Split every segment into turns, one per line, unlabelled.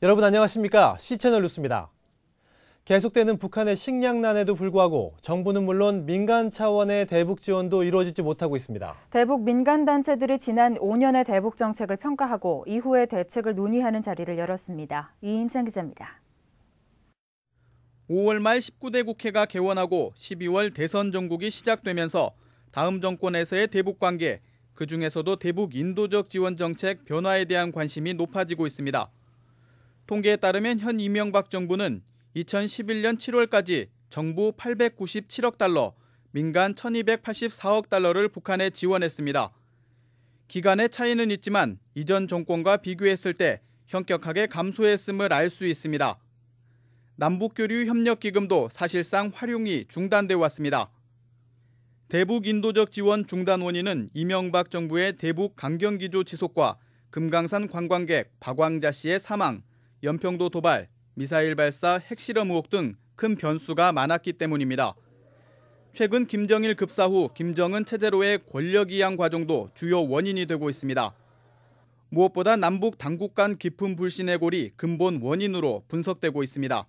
여러분 안녕하십니까? C채널 뉴스입니다. 계속되는 북한의 식량난에도 불구하고 정부는 물론 민간 차원의 대북 지원도 이루어지지 못하고 있습니다.
대북 민간단체들이 지난 5년의 대북 정책을 평가하고 이후의 대책을 논의하는 자리를 열었습니다. 이인찬 기자입니다.
5월 말 19대 국회가 개원하고 12월 대선 정국이 시작되면서 다음 정권에서의 대북 관계, 그중에서도 대북 인도적 지원 정책 변화에 대한 관심이 높아지고 있습니다. 통계에 따르면 현 이명박 정부는 2011년 7월까지 정부 897억 달러, 민간 1284억 달러를 북한에 지원했습니다. 기간의 차이는 있지만 이전 정권과 비교했을 때 현격하게 감소했음을 알 수 있습니다. 남북교류협력기금도 사실상 활용이 중단돼 왔습니다. 대북 인도적 지원 중단 원인은 이명박 정부의 대북 강경기조 지속과 금강산 관광객 박왕자 씨의 사망, 연평도 도발, 미사일 발사, 핵실험 의혹 등 큰 변수가 많았기 때문입니다. 최근 김정일 급사 후 김정은 체제로의 권력 이양 과정도 주요 원인이 되고 있습니다. 무엇보다 남북 당국 간 깊은 불신의 골이 근본 원인으로 분석되고 있습니다.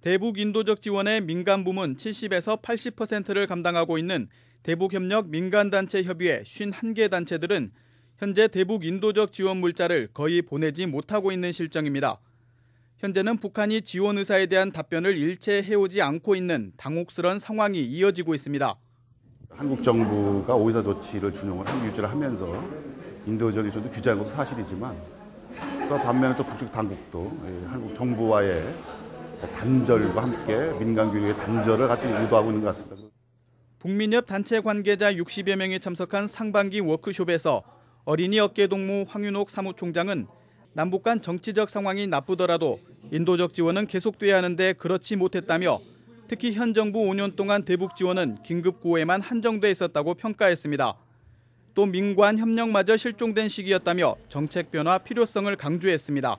대북 인도적 지원의 민간 부문 70에서 80%를 감당하고 있는 대북협력 민간단체 협의회 51개 단체들은 현재 대북 인도적 지원 물자를 거의 보내지 못하고 있는 실정입니다. 현재는 북한이 지원 의사에 대한 답변을 일체 해오지 않고 있는 당혹스러운 상황이 이어지고 있습니다.
한국 정부가 오이사 조치를 유지를 하면서 인도적 지원도 규제한 것도 사실이지만 또 반면에 또 북측 당국도 한국 정부와의 단절과 함께 민간 교류의 단절을 같이 의도하고 있는 것 같습니다.
북민협 단체 관계자 60여 명이 참석한 상반기 워크숍에서 어린이 어깨동무 황윤옥 사무총장은 남북 간 정치적 상황이 나쁘더라도 인도적 지원은 계속돼야 하는데 그렇지 못했다며 특히 현 정부 5년 동안 대북 지원은 긴급 구호에만 한정돼 있었다고 평가했습니다. 또 민관 협력마저 실종된 시기였다며 정책 변화 필요성을 강조했습니다.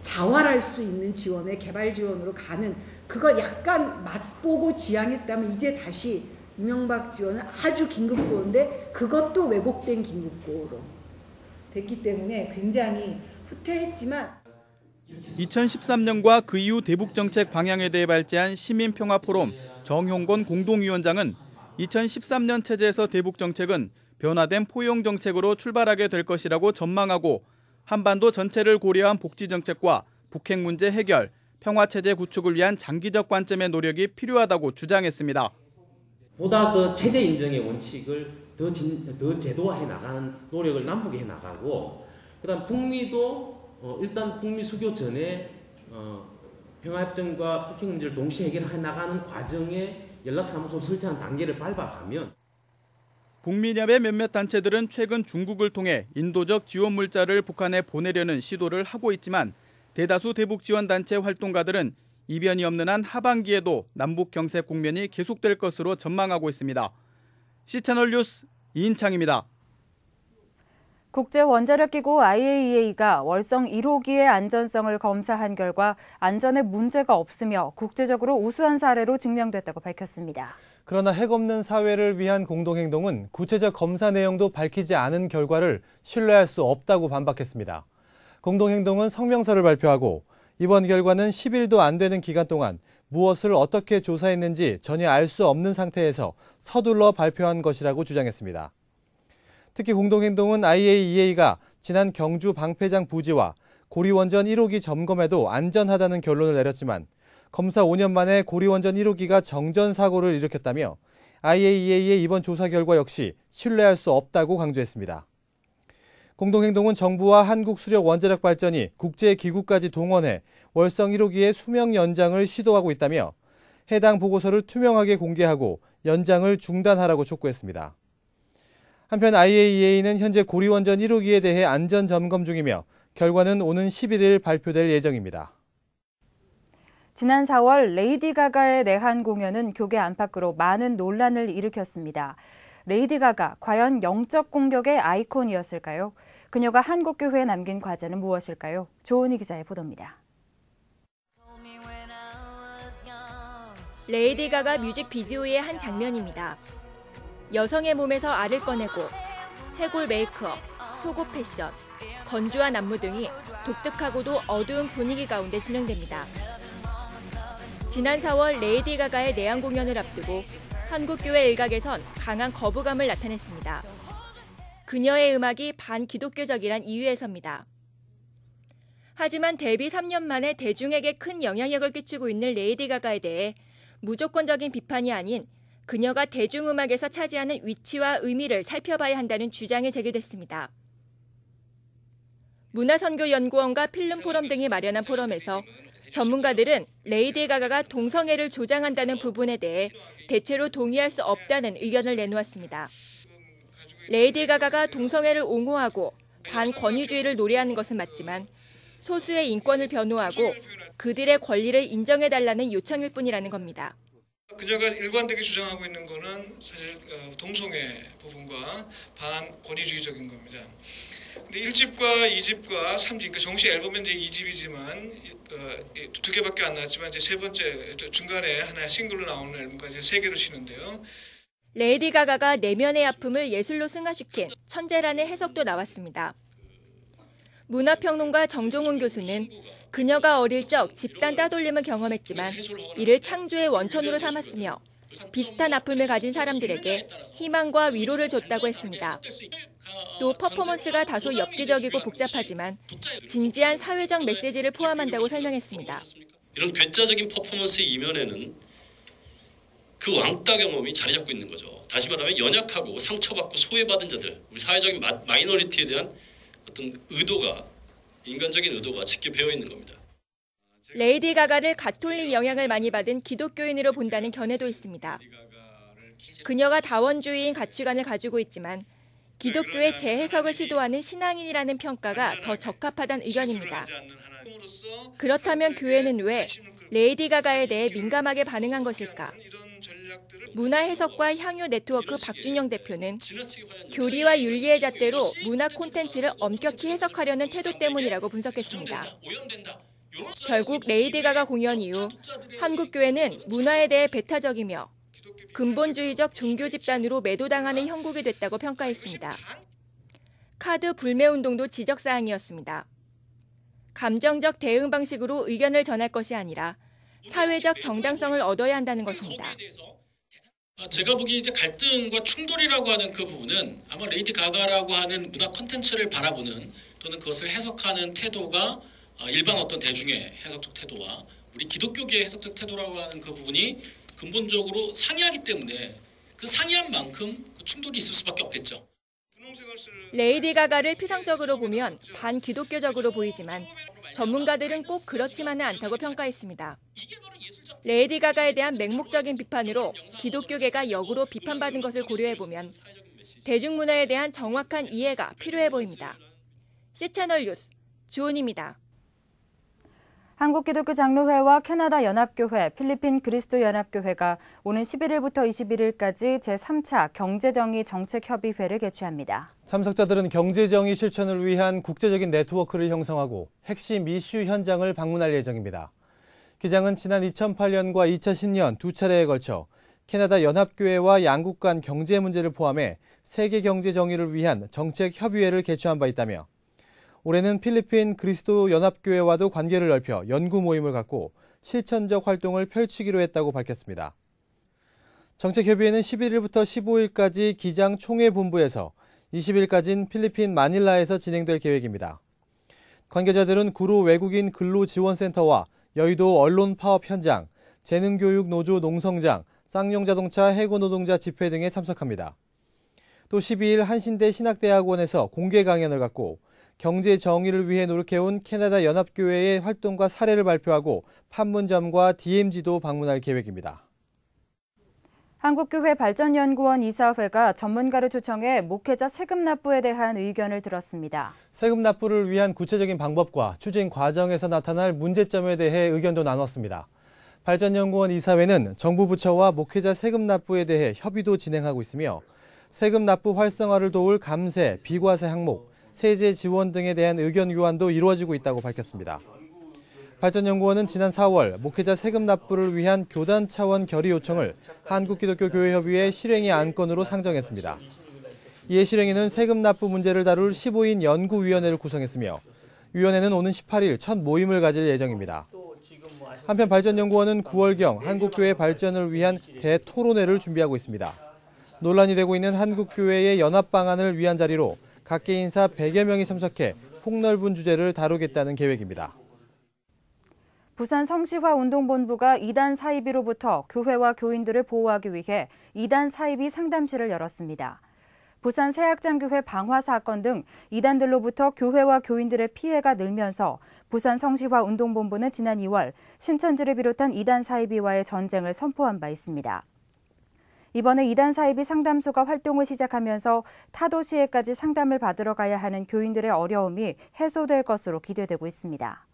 자활할 수 있는 지원에 개발 지원으로 가는 그걸 약간 맛보고 지향했다면 이제 다시 이명박 지원은 아주 긴급구호인데 그것도 왜곡된 긴급구호로 됐기 때문에 굉장히 후퇴했지만
2013년과 그 이후 대북정책 방향에 대해 발제한 시민평화포럼 정형건 공동위원장은 2013년 체제에서 대북정책은 변화된 포용정책으로 출발하게 될 것이라고 전망하고 한반도 전체를 고려한 복지정책과 북핵 문제 해결, 평화체제 구축을 위한 장기적 관점의 노력이 필요하다고 주장했습니다.
보다 더 체제 인정의 원칙을 더 제도화해 나가는 노력을 남북이 해 나가고 그다음 북미도 일단 북미 수교 전에 평화협정과 북핵 문제를 동시에 해결해 나가는 과정에 연락사무소 설치하는 단계를 밟아가면
북민협의 몇몇 단체들은 최근 중국을 통해 인도적 지원 물자를 북한에 보내려는 시도를 하고 있지만 대다수 대북 지원 단체 활동가들은 이변이 없는 한 하반기에도 남북 경색 국면이 계속될 것으로 전망하고 있습니다. C채널 뉴스 이인창입니다.
국제원자력기구 IAEA가 월성 1호기의 안전성을 검사한 결과 안전에 문제가 없으며 국제적으로 우수한 사례로 증명됐다고 밝혔습니다.
그러나 핵 없는 사회를 위한 공동행동은 구체적 검사 내용도 밝히지 않은 결과를 신뢰할 수 없다고 반박했습니다. 공동행동은 성명서를 발표하고 이번 결과는 10일도 안 되는 기간 동안 무엇을 어떻게 조사했는지 전혀 알 수 없는 상태에서 서둘러 발표한 것이라고 주장했습니다. 특히 공동행동은 IAEA가 지난 경주 방패장 부지와 고리원전 1호기 점검에도 안전하다는 결론을 내렸지만 검사 5년 만에 고리원전 1호기가 정전 사고를 일으켰다며 IAEA의 이번 조사 결과 역시 신뢰할 수 없다고 강조했습니다. 공동행동은 정부와 한국수력원자력발전이 국제기구까지 동원해 월성 1호기의 수명 연장을 시도하고 있다며 해당 보고서를 투명하게 공개하고 연장을 중단하라고 촉구했습니다. 한편 IAEA는 현재 고리원전 1호기에 대해 안전점검 중이며 결과는 오는 11일 발표될 예정입니다.
지난 4월 레이디 가가의 내한 공연은 교계 안팎으로 많은 논란을 일으켰습니다. 레이디 가가 과연 영적 공격의 아이콘이었을까요? 그녀가 한국교회에 남긴 과제는 무엇일까요? 조은희 기자의 보도입니다.
레이디 가가 뮤직비디오의 한 장면입니다. 여성의 몸에서 알을 꺼내고 해골 메이크업, 속옷 패션, 건조한 안무 등이 독특하고도 어두운 분위기 가운데 진행됩니다. 지난 4월 레이디 가가의 내한 공연을 앞두고 한국교회 일각에선 강한 거부감을 나타냈습니다. 그녀의 음악이 반기독교적이란 이유에서입니다. 하지만 데뷔 3년 만에 대중에게 큰 영향력을 끼치고 있는 레이디 가가에 대해 무조건적인 비판이 아닌 그녀가 대중음악에서 차지하는 위치와 의미를 살펴봐야 한다는 주장이 제기됐습니다. 문화선교연구원과 필름포럼 등이 마련한 포럼에서 전문가들은 레이디 가가가 동성애를 조장한다는 부분에 대해 대체로 동의할 수 없다는 의견을 내놓았습니다. 레이디 가가가 동성애를 옹호하고 반권위주의를 노래하는 것은 맞지만 소수의 인권을 변호하고 그들의 권리를 인정해달라는 요청일 뿐이라는 겁니다.
그녀가 일관되게 주장하고 있는 것은 사실 동성애 부분과 반권위주의적인 겁니다. 근데 1집과 2집과 3집, 그러니까 정식 앨범은 이제 2집이지만 두 개밖에 안 나왔지만 이제 세 번째 중간에 하나의 싱글로 나오는 앨범까지 3개로 치는데요.
레이디 가가가 내면의 아픔을 예술로 승화시킨 천재라는 해석도 나왔습니다. 문화평론가 정종훈 교수는 그녀가 어릴 적 집단 따돌림을 경험했지만 이를 창조의 원천으로 삼았으며 비슷한 아픔을 가진 사람들에게 희망과 위로를 줬다고 했습니다. 또 퍼포먼스가 다소 엽기적이고 복잡하지만 진지한 사회적 메시지를 포함한다고 설명했습니다.
이런 괴짜적인 퍼포먼스의 이면에는 그 왕따 경험이 자리 잡고 있는 거죠. 다시 말하면 연약하고 상처받고 소외받은 자들, 우리 사회적인 마이너리티에 대한 어떤 의도가, 인간적인 의도가 짙게 배어 있는 겁니다.
레이디 가가를 가톨릭 영향을 많이 받은 기독교인으로 본다는 견해도 있습니다. 그녀가 다원주의인 가치관을 가지고 있지만 기독교의 재해석을 시도하는 신앙인이라는 평가가 더 적합하다는 의견입니다. 그렇다면 교회는 왜 레이디 가가에 대해 민감하게 반응한 것일까? 문화해석과 향유 네트워크 박준영 대표는 교리와 윤리의 잣대로 문화 콘텐츠를 엄격히 해석하려는 태도 때문이라고 분석했습니다. 결국 레이디 가가 공연 이후 한국 교회는 문화에 대해 배타적이며 근본주의적 종교 집단으로 매도당하는 형국이 됐다고 평가했습니다. 카드 불매 운동도 지적사항이었습니다. 감정적 대응 방식으로 의견을 전할 것이 아니라 사회적 정당성을 얻어야 한다는 것입니다.
제가 보기에 이제 갈등과 충돌이라고 하는 그 부분은 아마 레이디 가가라고 하는 문화 콘텐츠를 바라보는 또는 그것을 해석하는 태도가 일반 어떤 대중의 해석적 태도와 우리 기독교계의 해석적 태도라고 하는 그 부분이 근본적으로 상이하기 때문에 그 상이한 만큼 그 충돌이 있을 수밖에 없겠죠.
레이디 가가를 피상적으로 보면 반기독교적으로 보이지만 전문가들은 꼭 그렇지만은 않다고 평가했습니다. 레이디 가가에 대한 맹목적인 비판으로 기독교계가 역으로 비판받은 것을 고려해보면 대중문화에 대한 정확한 이해가 필요해 보입니다. C채널 뉴스 주온입니다.
한국기독교장로회와 캐나다 연합교회, 필리핀 그리스도연합교회가 오는 11일부터 21일까지 제3차 경제정의 정책협의회를 개최합니다.
참석자들은 경제정의 실천을 위한 국제적인 네트워크를 형성하고 핵심 이슈 현장을 방문할 예정입니다. 기장은 지난 2008년과 2010년 두 차례에 걸쳐 캐나다 연합교회와 양국 간 경제 문제를 포함해 세계 경제 정의를 위한 정책 협의회를 개최한 바 있다며 올해는 필리핀 그리스도 연합교회와도 관계를 넓혀 연구 모임을 갖고 실천적 활동을 펼치기로 했다고 밝혔습니다. 정책협의회는 11일부터 15일까지 기장 총회본부에서 20일까지는 필리핀 마닐라에서 진행될 계획입니다. 관계자들은 구로 외국인 근로지원센터와 여의도 언론 파업 현장, 재능교육 노조 농성장, 쌍용자동차 해고노동자 집회 등에 참석합니다. 또 12일 한신대 신학대학원에서 공개 강연을 갖고 경제 정의를 위해 노력해온 캐나다 연합교회의 활동과 사례를 발표하고 판문점과 DMZ도 방문할 계획입니다.
한국교회 발전연구원 이사회가 전문가를 초청해 목회자 세금 납부에 대한 의견을 들었습니다.
세금 납부를 위한 구체적인 방법과 추진 과정에서 나타날 문제점에 대해 의견도 나눴습니다. 발전연구원 이사회는 정부 부처와 목회자 세금 납부에 대해 협의도 진행하고 있으며 세금 납부 활성화를 도울 감세, 비과세 항목, 세제 지원 등에 대한 의견 교환도 이루어지고 있다고 밝혔습니다. 발전연구원은 지난 4월 목회자 세금 납부를 위한 교단 차원 결의 요청을 한국기독교교회협의회 실행위 안건으로 상정했습니다. 이에 실행위는 세금 납부 문제를 다룰 15인 연구위원회를 구성했으며 위원회는 오는 18일 첫 모임을 가질 예정입니다. 한편 발전연구원은 9월경 한국교회 발전을 위한 대토론회를 준비하고 있습니다. 논란이 되고 있는 한국교회의 연합 방안을 위한 자리로 각계 인사 100여 명이 참석해 폭넓은 주제를 다루겠다는 계획입니다.
부산 성시화운동본부가 이단 사이비로부터 교회와 교인들을 보호하기 위해 이단 사이비 상담실을 열었습니다. 부산 새학장교회 방화 사건 등 이단들로부터 교회와 교인들의 피해가 늘면서 부산 성시화운동본부는 지난 2월 신천지를 비롯한 이단 사이비와의 전쟁을 선포한 바 있습니다. 이번에 이단 사이비 상담소가 활동을 시작하면서 타 도시에까지 상담을 받으러 가야 하는 교인들의 어려움이 해소될 것으로 기대되고 있습니다.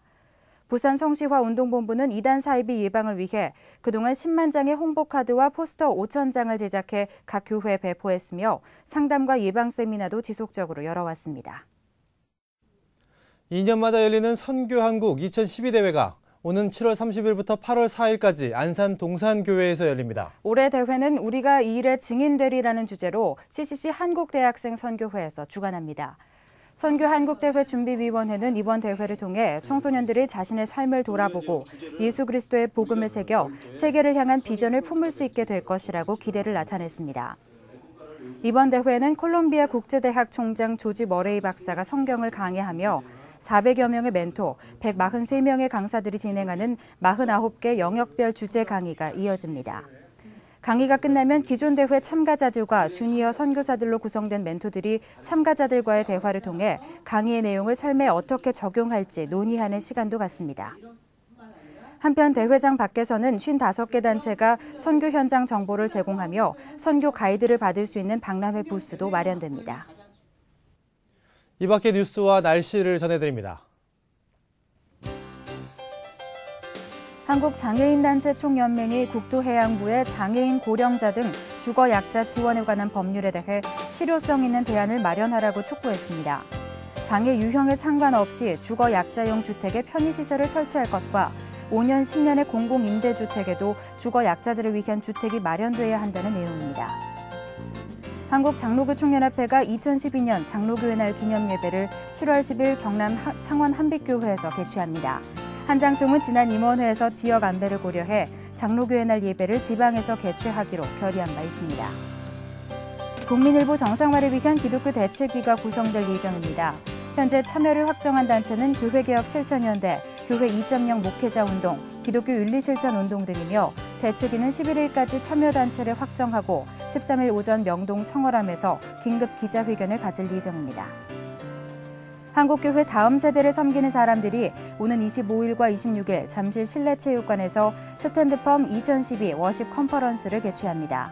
부산 성시화운동본부는 이단 사이비 예방을 위해 그동안 10만 장의 홍보카드와 포스터 5천 장을 제작해 각 교회에 배포했으며 상담과 예방 세미나도 지속적으로 열어왔습니다.
2년마다 열리는 선교한국 2012대회가 오는 7월 30일부터 8월 4일까지 안산 동산교회에서 열립니다.
올해 대회는 우리가 이 일의 증인되리라는 주제로 CCC 한국대학생 선교회에서 주관합니다. 선교한국대회 준비위원회는 이번 대회를 통해 청소년들이 자신의 삶을 돌아보고 예수 그리스도의 복음을 새겨 세계를 향한 비전을 품을 수 있게 될 것이라고 기대를 나타냈습니다. 이번 대회는 콜롬비아 국제대학 총장 조지 머레이 박사가 성경을 강해하며 400여 명의 멘토, 143명의 강사들이 진행하는 49개 영역별 주제 강의가 이어집니다. 강의가 끝나면 기존 대회 참가자들과 주니어 선교사들로 구성된 멘토들이 참가자들과의 대화를 통해 강의의 내용을 삶에 어떻게 적용할지 논의하는 시간도 갖습니다. 한편 대회장 밖에서는 55개 단체가 선교 현장 정보를 제공하며 선교 가이드를 받을 수 있는 박람회 부스도 마련됩니다.
이 밖의 뉴스와 날씨를 전해드립니다.
한국장애인단체 총연맹이 국토해양부에 장애인 고령자 등 주거약자 지원에 관한 법률에 대해 실효성 있는 대안을 마련하라고 촉구했습니다. 장애 유형에 상관없이 주거약자용 주택에 편의시설을 설치할 것과 5년, 10년의 공공임대주택에도 주거약자들을 위한 주택이 마련돼야 한다는 내용입니다. 한국장로교 총연합회가 2012년 장로교회 날 기념예배를 7월 10일 경남 창원 한빛교회에서 개최합니다. 한장총은 지난 임원회에서 지역 안배를 고려해 장로교회 날 예배를 지방에서 개최하기로 결의한 바 있습니다. 국민일보 정상화를 위한 기독교 대책위가 구성될 예정입니다. 현재 참여를 확정한 단체는 교회개혁실천위원회, 교회 2.0 목회자운동, 기독교 윤리실천운동 등이며 대책위는 11일까지 참여단체를 확정하고 13일 오전 명동 청월함에서 긴급 기자회견을 가질 예정입니다. 한국교회 다음 세대를 섬기는 사람들이 오는 25일과 26일 잠실 실내체육관에서 스탠드펌 2012 워십 컨퍼런스를 개최합니다.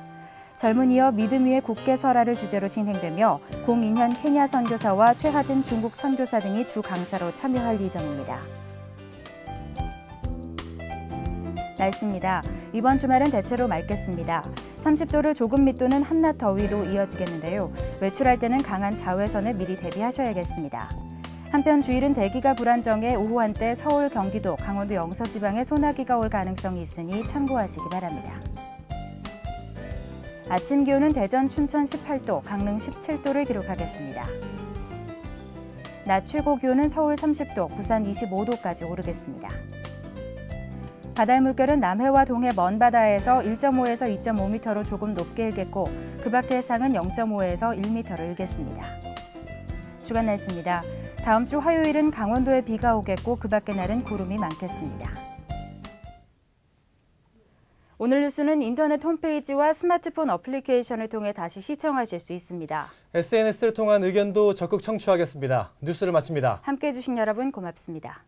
젊은이여 믿음 위의 굳게 서라를 주제로 진행되며 공인현 케냐 선교사와 최하진 중국 선교사 등이 주 강사로 참여할 예정입니다. 날씨입니다. 이번 주말은 대체로 맑겠습니다. 30도를 조금 밑도는 한낮 더위도 이어지겠는데요. 외출할 때는 강한 자외선에 미리 대비하셔야겠습니다. 한편 주일은 대기가 불안정해 오후 한때 서울, 경기도, 강원도 영서 지방에 소나기가 올 가능성이 있으니 참고하시기 바랍니다. 아침 기온은 대전, 춘천 18도, 강릉 17도를 기록하겠습니다. 낮 최고 기온은 서울 30도, 부산 25도까지 오르겠습니다. 바다의 물결은 남해와 동해 먼 바다에서 1.5에서 2.5m로 조금 높게 일겠고 그 밖의 해상은 0.5에서 1m로 일겠습니다. 주간 날씨입니다. 다음 주 화요일은 강원도에 비가 오겠고 그 밖의 날은 구름이 많겠습니다. 오늘 뉴스는 인터넷 홈페이지와 스마트폰 어플리케이션을 통해 다시 시청하실 수 있습니다.
SNS를 통한 의견도 적극 청취하겠습니다. 뉴스를 마칩니다.
함께해 주신 여러분 고맙습니다.